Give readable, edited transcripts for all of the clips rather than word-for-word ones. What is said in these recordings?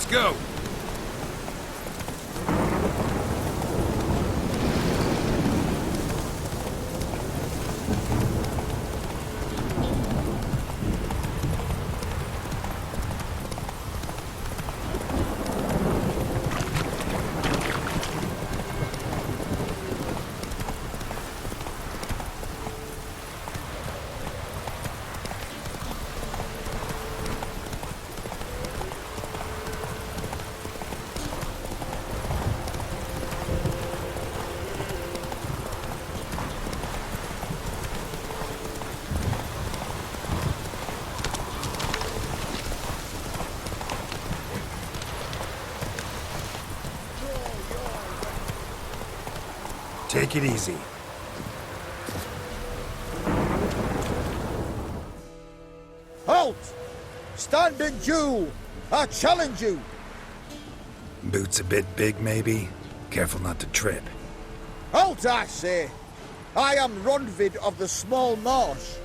Let's go! Take it easy. Halt! Stand and do! I challenge you! Boots a bit big, maybe? Careful not to trip. Halt, I say! I am Ronvid of the Small Marsh,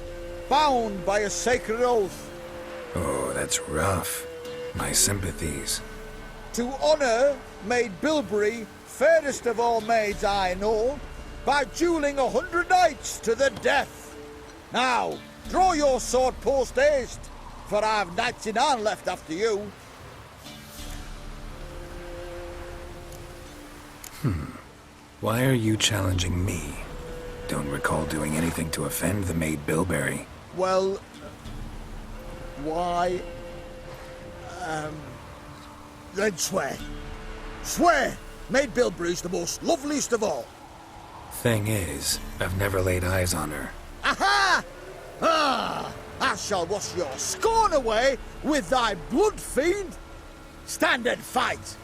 bound by a sacred oath. Oh, that's rough. My sympathies. To honor Maid Bilberry, fairest of all maids I know, by dueling 100 knights to the death. Now, draw your sword post haste, for I've knights in hand left after you. Why are you challenging me? Don't recall doing anything to offend the Maid Bilberry. Well, why? Then swear. Swear! Maid Bilberry's the most loveliest of all. Thing is, I've never laid eyes on her. Aha! Ah! I shall wash your scorn away with thy blood, fiend! Stand and fight!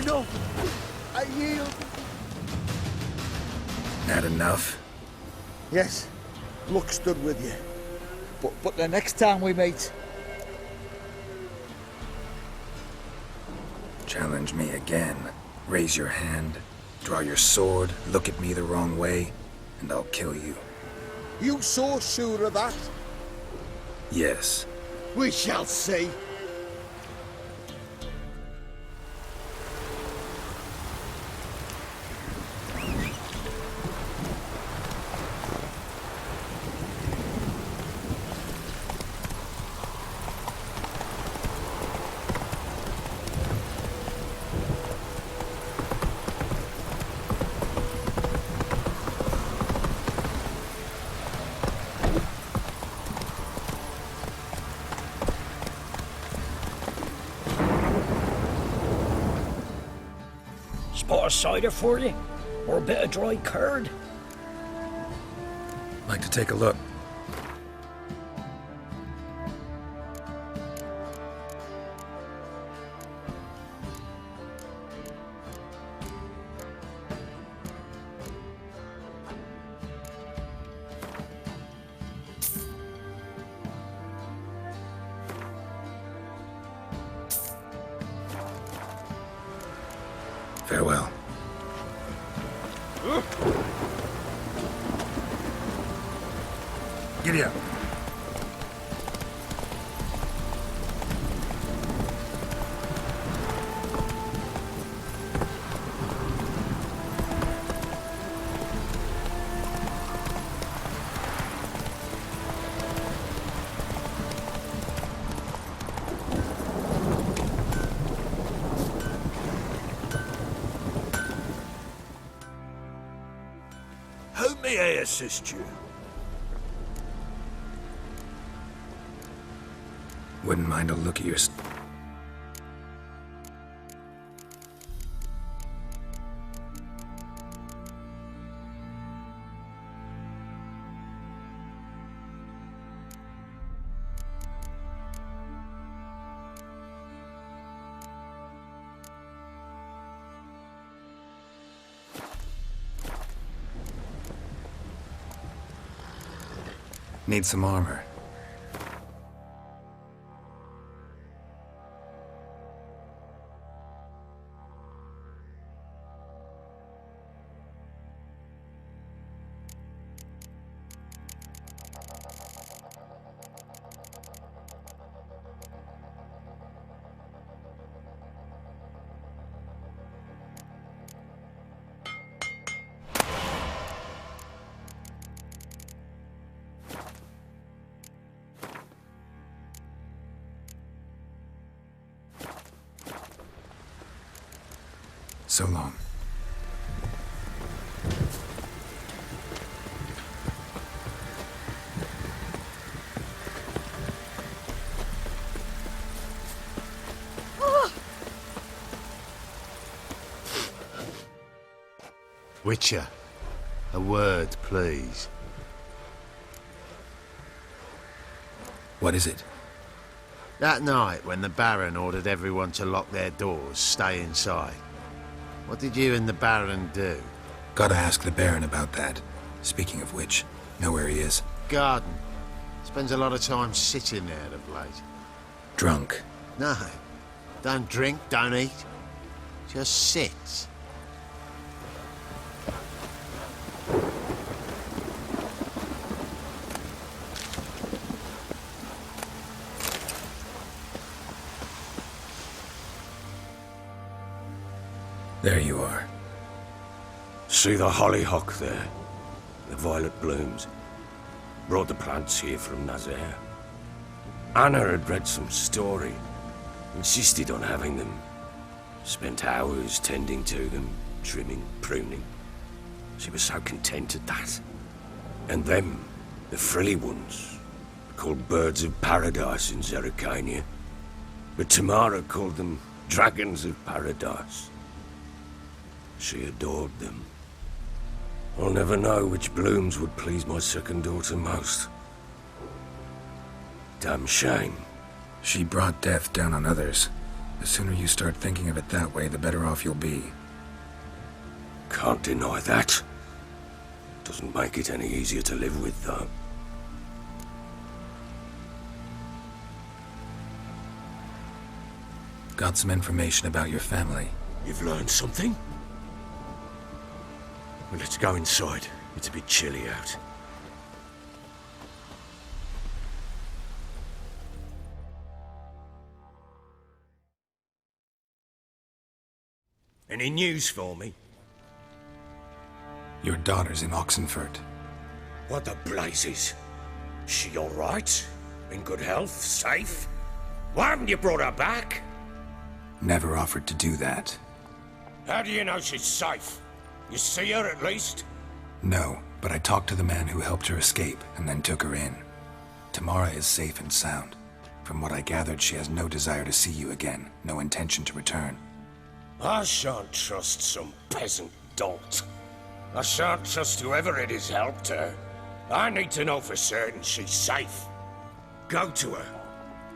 Enough! I yield! Not enough? Yes, luck stood with you. But the next time we meet... Challenge me again. Raise your hand, draw your sword, look at me the wrong way, and I'll kill you. You so sure of that? Yes. We shall see. Spot of cider for you? Or a bit of dry curd? Like to take a look. Farewell. Giddy up. How may I assist you? Wouldn't mind a look at your... Need some armor. So long. Witcher, a word, please. What is it? That night when the Baron ordered everyone to lock their doors, stay inside. What did you and the Baron do? Gotta ask the Baron about that. Speaking of which, know where he is? Garden. Spends a lot of time sitting there of late. Drunk. No. Don't drink, don't eat. Just sits. There you are. See the hollyhock there? The violet blooms. Brought the plants here from Nazaire. Anna had read some story. Insisted on having them. Spent hours tending to them, trimming, pruning. She was so content at that. And them, the frilly ones, called birds of paradise in Zerrikania. But Tamara called them dragons of paradise. She adored them. I'll never know which blooms would please my second daughter most. Damn shame. She brought death down on others. The sooner you start thinking of it that way, the better off you'll be. Can't deny that. Doesn't make it any easier to live with, though. Got some information about your family. You've learned something? Well, let's go inside. It's a bit chilly out. Any news for me? Your daughter's in Oxenfurt. What the blazes? She all right? In good health? Safe? Why haven't you brought her back? Never offered to do that. How do you know she's safe? You see her at least? No, but I talked to the man who helped her escape and then took her in. Tamara is safe and sound. From what I gathered, she has no desire to see you again, no intention to return. I shan't trust some peasant dolt. I shan't trust whoever it is helped her. I need to know for certain she's safe. Go to her.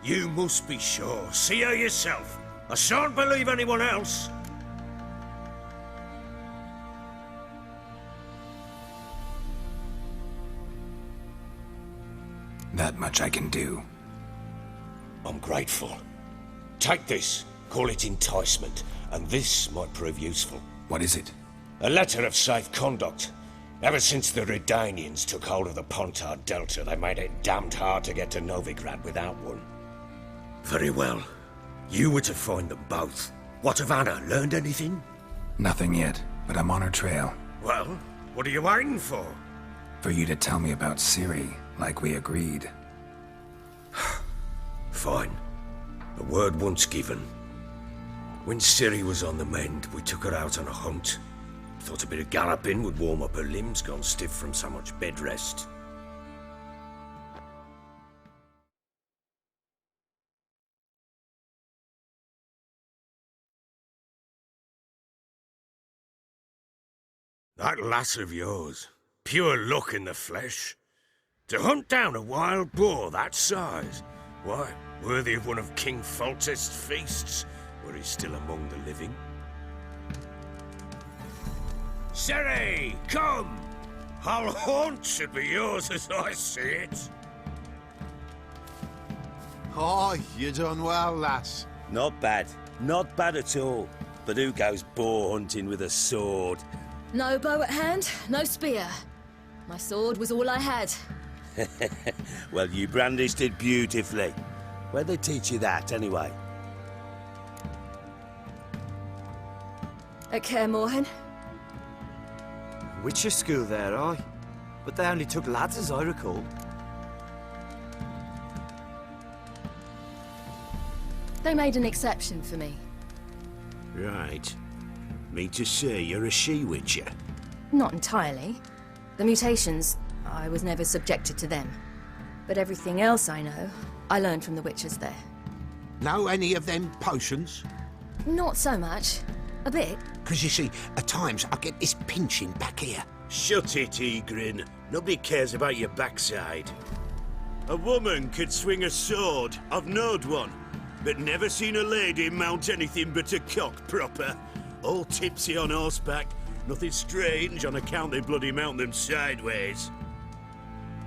You must be sure. See her yourself. I shan't believe anyone else. That much I can do. I'm grateful. Take this. Call it enticement. And this might prove useful. What is it? A letter of safe conduct. Ever since the Redanians took hold of the Pontard Delta, they made it damned hard to get to Novigrad without one. Very well. You were to find them both. What of Anna? Learned anything? Nothing yet, but I'm on her trail. Well, what are you waiting for? For you to tell me about Ciri, like we agreed. Fine. The word once given. When Ciri was on the mend, we took her out on a hunt. Thought a bit of galloping would warm up her limbs gone stiff from so much bed rest. That lass of yours, pure luck in the flesh. To hunt down a wild boar that size, why, worthy of one of King Foltest's feasts, where he's still among the living. Ciri, come! Hull Haunt should be yours as I see it. Oh, you done well, lass. Not bad. Not bad at all. But who goes boar hunting with a sword? No bow at hand, no spear. My sword was all I had. Well, you brandished it beautifully. Where'd they teach you that, anyway? At Kaer Morhen. Witcher school there, aye. But they only took lads, as I recall. They made an exception for me. Right. Mean to say you're a she-witcher? Not entirely. The mutations, I was never subjected to them. But everything else I know, I learned from the witches there. Know any of them potions? Not so much. A bit. 'Cause you see, at times I get this pinching back here. Shut it, Egrin. Nobody cares about your backside. A woman could swing a sword. I've knowed one. But never seen a lady mount anything but a cock proper. All tipsy on horseback. Nothing strange on account they bloody mount them sideways.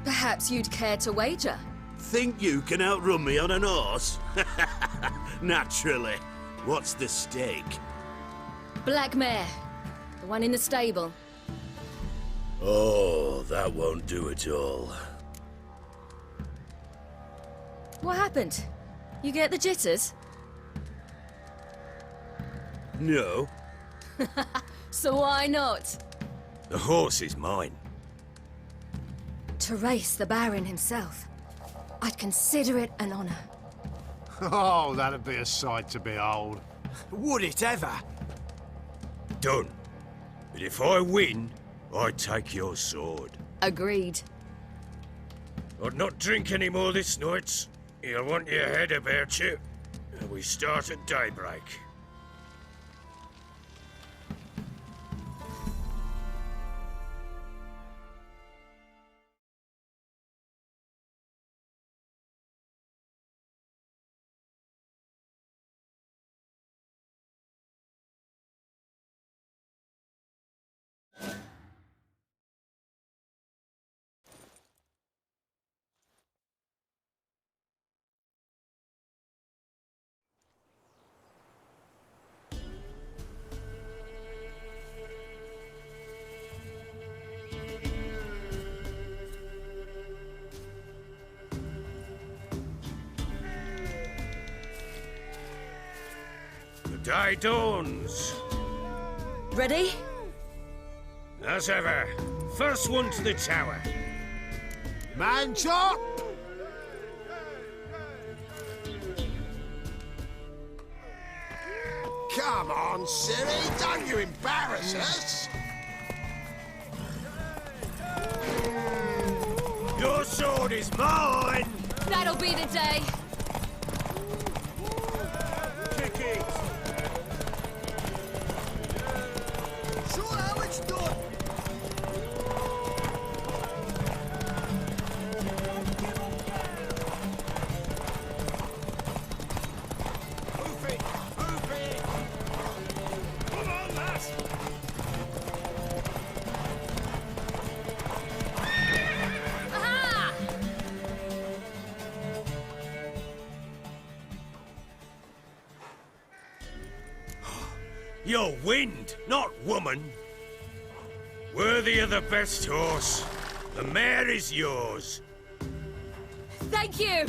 Perhaps you'd care to wager? Think you can outrun me on an horse? Naturally. What's the stake? Black mare. The one in the stable. Oh, that won't do at all. What happened? You get the jitters? No. So why not? The horse is mine. To race the Baron himself. I'd consider it an honor. Oh, that'd be a sight to behold. Would it ever? Done. But if I win, I take your sword. Agreed. I'd not drink any more this night. You'll want your head about you. And we start at daybreak. The day dawns. Ready? As ever, first one to the tower. Man chop! Come on, Ciri, don't you embarrass us! Your sword is mine! That'll be the day. Kick it! Sure how it's done. Move it! Move it! Come on, lass! Aha! You're wind, not woman. Worthy of the best horse. The mare is yours. Thank you!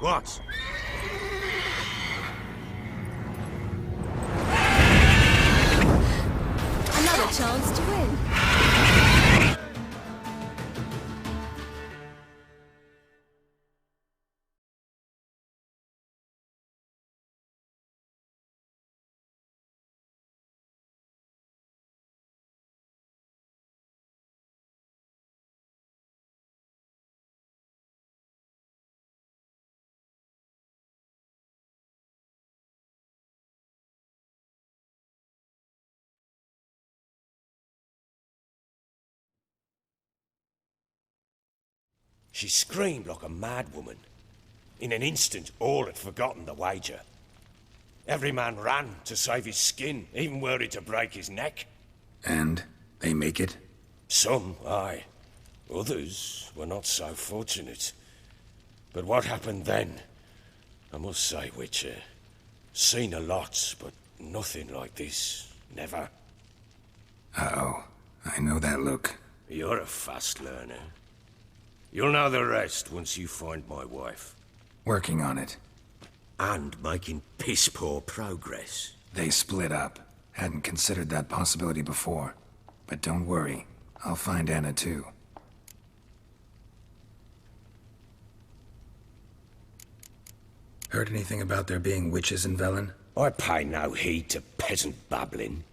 What? Another chance to win. She screamed like a mad woman. In an instant, all had forgotten the wager. Every man ran to save his skin, even were it to break his neck. And they make it? Some, aye. Others were not so fortunate. But what happened then? I must say, Witcher, seen a lot, but nothing like this. Never. Uh-oh. I know that look. You're a fast learner. You'll know the rest once you find my wife. Working on it. And making piss-poor progress. They split up. Hadn't considered that possibility before. But don't worry. I'll find Anna too. Heard anything about there being witches in Velen? I pay no heed to peasant babbling.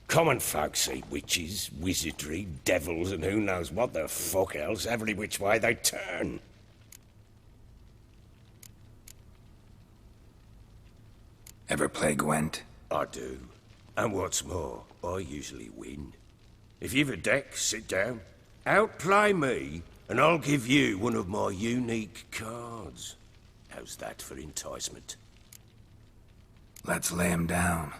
Common folk see witches, wizardry, devils, and who knows what the fuck else every which way they turn. Ever play Gwent? I do. And what's more, I usually win. If you've a deck, sit down. Outplay me, and I'll give you one of my unique cards. How's that for enticement? Let's lay him down.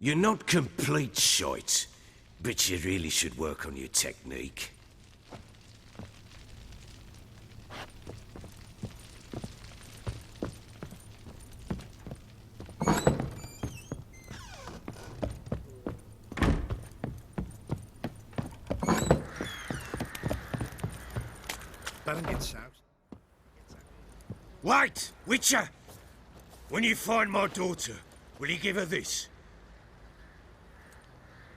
You're not complete shite, but you really should work on your technique. Wait, Witcher! When you find my daughter, will you give her this?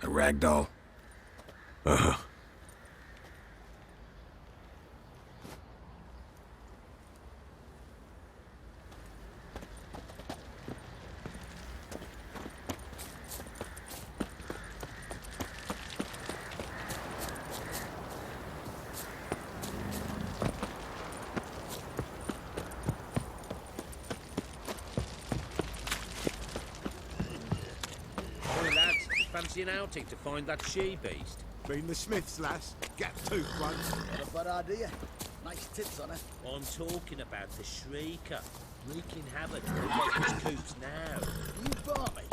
A rag doll? Uh-huh. Fancy an outing to find that she-beast? Been the Smiths, lass. Gap tooth once. Not a bad idea. Nice tits on her. I'm talking about the Shrieker. Wreaking havoc with his coops now. You barmy.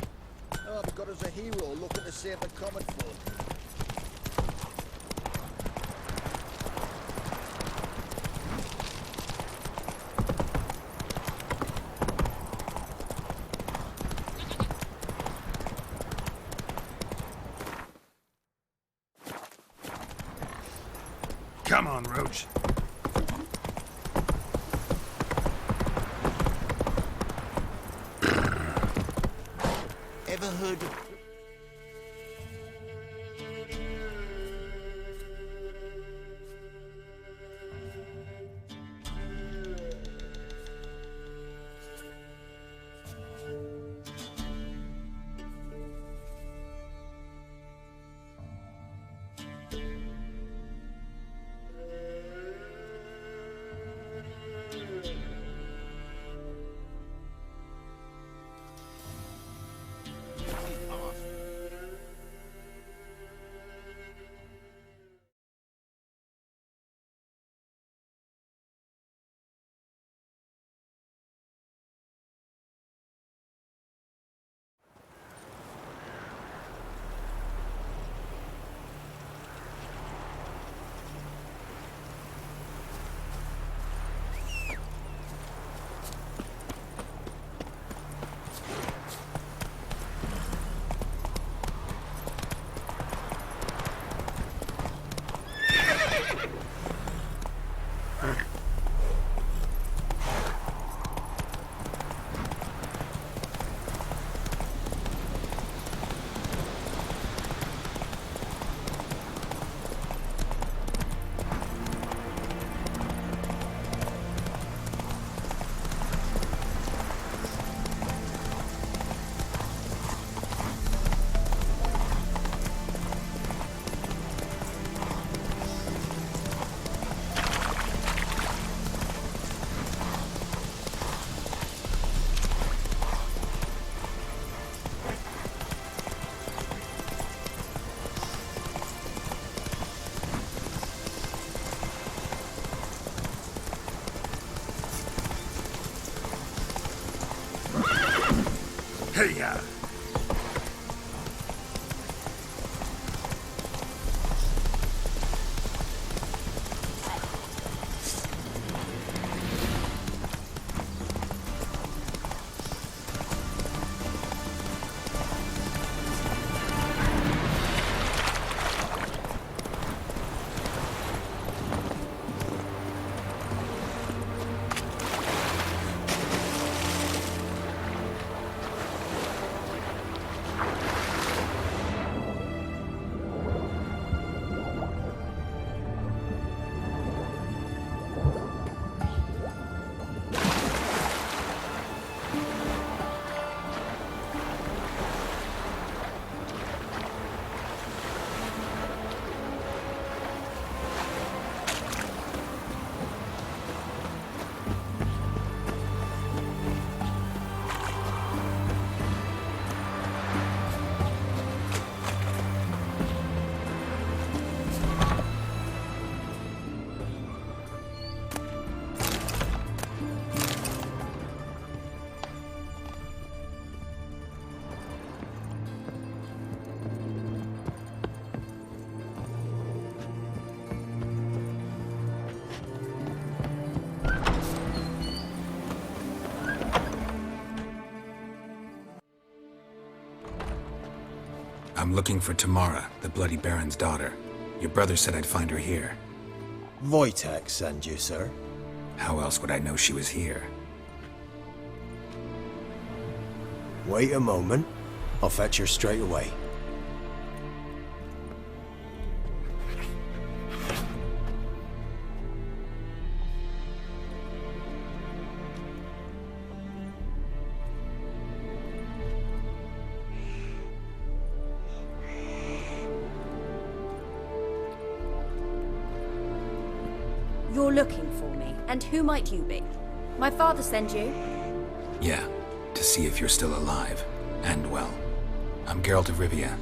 Oh, they've got us a hero looking to save the common folk. Come on, Roach. Ever heard of... Hey-ya! I'm looking for Tamara, the Bloody Baron's daughter. Your brother said I'd find her here. Wojtek sent you, sir. How else would I know she was here? Wait a moment. I'll fetch her straight away. You're looking for me, and who might you be? My father sent you? Yeah, to see if you're still alive, and well. I'm Geralt of Rivia.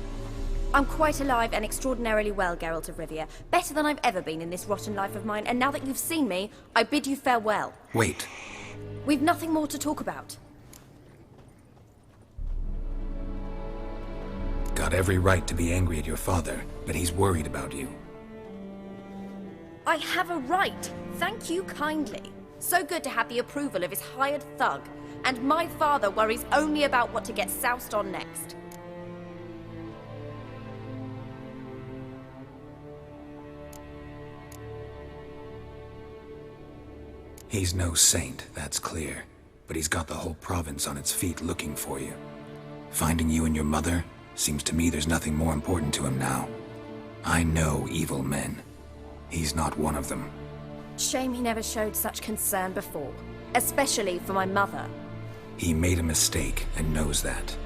I'm quite alive and extraordinarily well, Geralt of Rivia. Better than I've ever been in this rotten life of mine, and now that you've seen me, I bid you farewell. Wait. We've nothing more to talk about. Got every right to be angry at your father, but he's worried about you. I have a right. Thank you kindly. So good to have the approval of his hired thug. And my father worries only about what to get soused on next. He's no saint, that's clear. But he's got the whole province on its feet looking for you. Finding you and your mother, seems to me there's nothing more important to him now. I know evil men. He's not one of them. Shame he never showed such concern before. Especially for my mother. He made a mistake and knows that.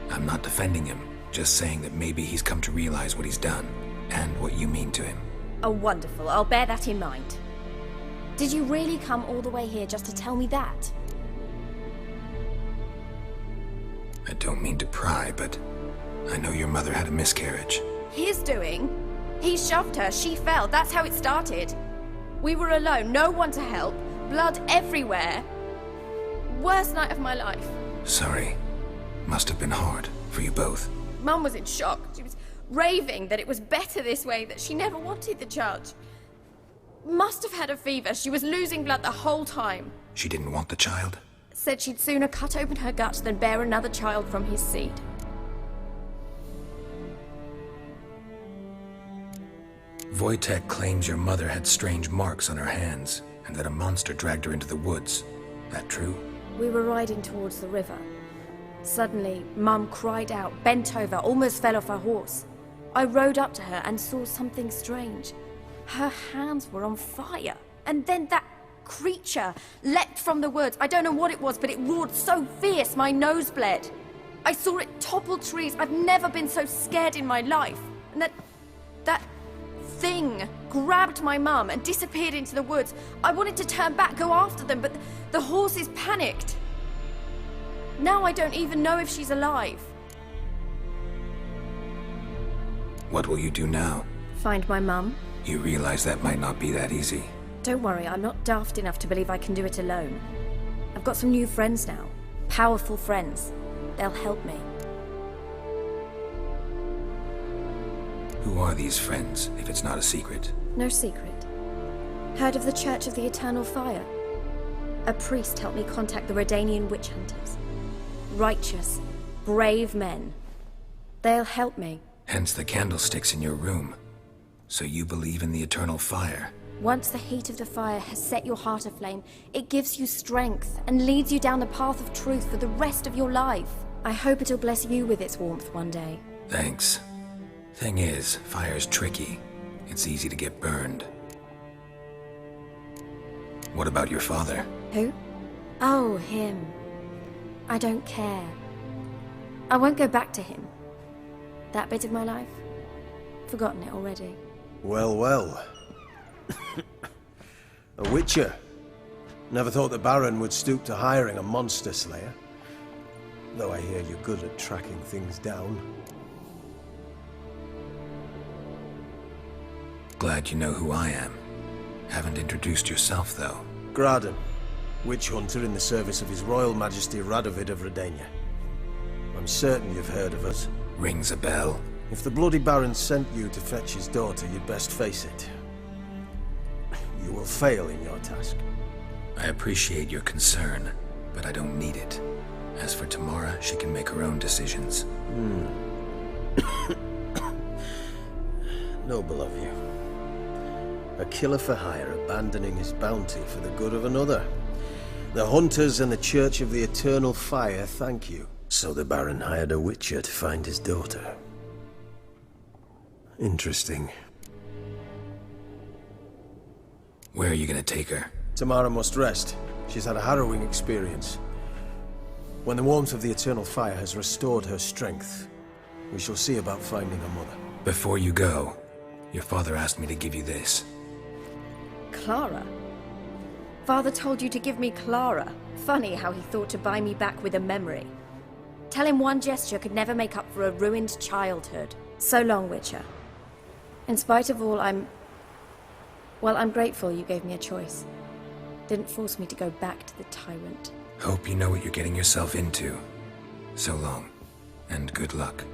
I'm not defending him, just saying that maybe he's come to realize what he's done, and what you mean to him. Oh, wonderful. I'll bear that in mind. Did you really come all the way here just to tell me that? I don't mean to pry, but I know your mother had a miscarriage. His doing? He shoved her, she fell, that's how it started. We were alone, no one to help, blood everywhere. Worst night of my life. Sorry. Must have been hard for you both. Mum was in shock. She was raving that it was better this way, that she never wanted the child. Must have had a fever, she was losing blood the whole time. She didn't want the child? Said she'd sooner cut open her guts than bear another child from his seed. Wojtek claims your mother had strange marks on her hands, and that a monster dragged her into the woods. That true? We were riding towards the river. Suddenly, Mum cried out, bent over, almost fell off her horse. I rode up to her and saw something strange. Her hands were on fire. And then that creature leapt from the woods. I don't know what it was, but it roared so fierce my nose bled. I saw it topple trees. I've never been so scared in my life. And that thing grabbed my mum and disappeared into the woods. I wanted to turn back, go after them, but the horses panicked. Now I don't even know if she's alive. What will you do now? Find my mum. You realize that might not be that easy. Don't worry, I'm not daft enough to believe I can do it alone. I've got some new friends now. Powerful friends. They'll help me. Who are these friends, if it's not a secret? No secret. Heard of the Church of the Eternal Fire? A priest helped me contact the Redanian witch hunters. Righteous, brave men. They'll help me. Hence the candlesticks in your room. So you believe in the eternal fire? Once the heat of the fire has set your heart aflame, it gives you strength and leads you down the path of truth for the rest of your life. I hope it'll bless you with its warmth one day. Thanks. Thing is, fire's tricky. It's easy to get burned. What about your father? Who? Oh, him. I don't care. I won't go back to him. That bit of my life? Forgotten it already. Well, well. A witcher. Never thought the Baron would stoop to hiring a monster slayer. Though I hear you're good at tracking things down. Glad you know who I am. Haven't introduced yourself, though. Graden, witch hunter in the service of His Royal Majesty Radovid of Redania. I'm certain you've heard of us. Rings a bell. If the Bloody Baron sent you to fetch his daughter, you'd best face it. You will fail in your task. I appreciate your concern, but I don't need it. As for Tamara, she can make her own decisions. Noble of you. A killer for hire abandoning his bounty for the good of another. The Hunters and the Church of the Eternal Fire thank you. So the Baron hired a Witcher to find his daughter. Interesting. Where are you gonna take her? Tamara must rest. She's had a harrowing experience. When the warmth of the Eternal Fire has restored her strength, we shall see about finding her mother. Before you go, your father asked me to give you this. Clara? Father told you to give me Clara. Funny how he thought to buy me back with a memory. Tell him one gesture could never make up for a ruined childhood. So long, Witcher. In spite of all, I'm grateful you gave me a choice. Didn't force me to go back to the tyrant. Hope you know what you're getting yourself into. So long, and good luck.